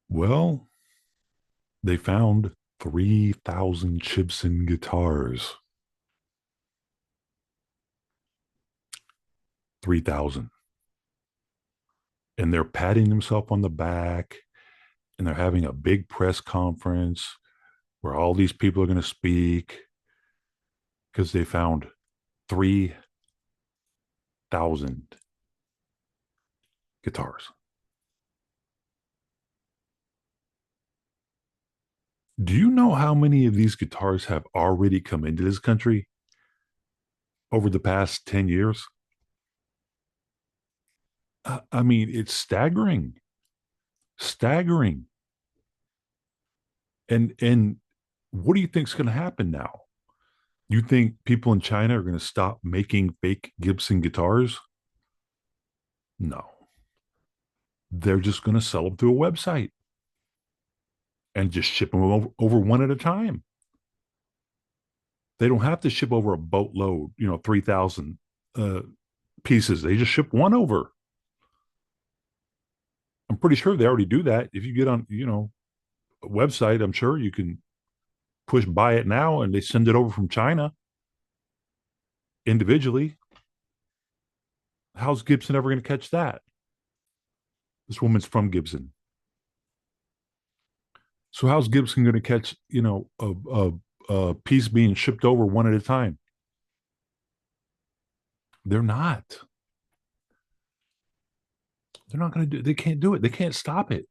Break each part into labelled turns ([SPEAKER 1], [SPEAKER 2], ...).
[SPEAKER 1] Well, they found 3,000 Gibson guitars. 3,000. And they're patting themselves on the back and they're having a big press conference where all these people are going to speak because they found 3,000 guitars. Do you know how many of these guitars have already come into this country over the past 10 years? I mean, it's staggering, staggering. And what do you think is going to happen now? You think people in China are going to stop making fake Gibson guitars? No. They're just going to sell them through a website and just ship them over one at a time. They don't have to ship over a boatload, 3,000 uh, pieces. They just ship one over. I'm pretty sure they already do that. If you get on, a website, I'm sure you can push buy it now and they send it over from China individually. How's Gibson ever going to catch that? This woman's from Gibson. So how's Gibson going to catch, a piece being shipped over one at a time? They're not. They're not going to do. They can't do it. They can't stop it.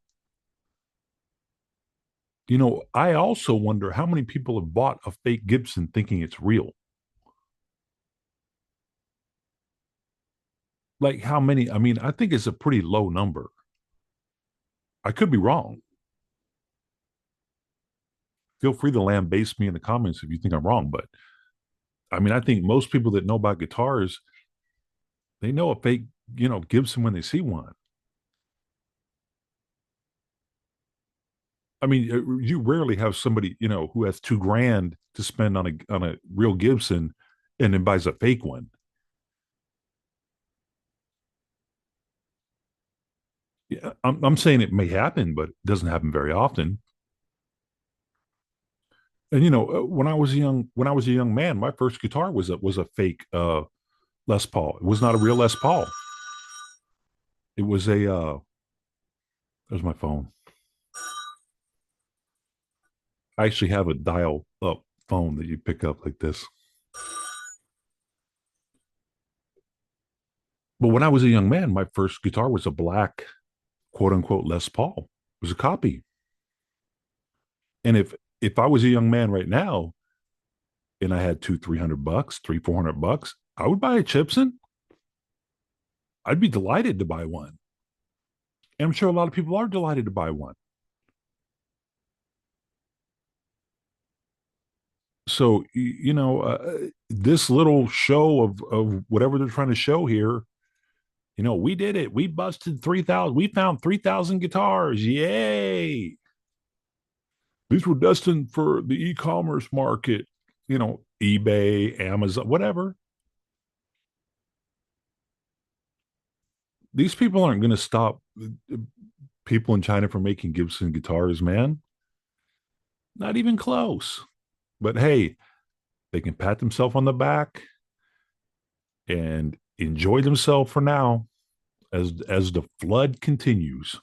[SPEAKER 1] I also wonder how many people have bought a fake Gibson thinking it's real. Like how many? I mean, I think it's a pretty low number. I could be wrong. Feel free to lambaste me in the comments if you think I'm wrong. But I mean, I think most people that know about guitars, they know a fake, Gibson when they see one. I mean, you rarely have somebody, who has 2 grand to spend on a real Gibson and then buys a fake one. Yeah, I'm saying it may happen, but it doesn't happen very often. And when I was a young man, my first guitar was a fake Les Paul. It was not a real Les Paul. It was a there's my phone. I actually have a dial up phone that you pick up like this. But when I was a young man, my first guitar was a black quote unquote Les Paul. It was a copy. And if I was a young man right now and I had 300 bucks, 400 bucks, I would buy a Chibson. I'd be delighted to buy one. And I'm sure a lot of people are delighted to buy one. So this little show of whatever they're trying to show here, we did it. We busted 3,000. We found 3,000 guitars. Yay! These were destined for the e-commerce market. eBay, Amazon, whatever. These people aren't going to stop people in China from making Gibson guitars, man. Not even close. But hey, they can pat themselves on the back and enjoy themselves for now as the flood continues.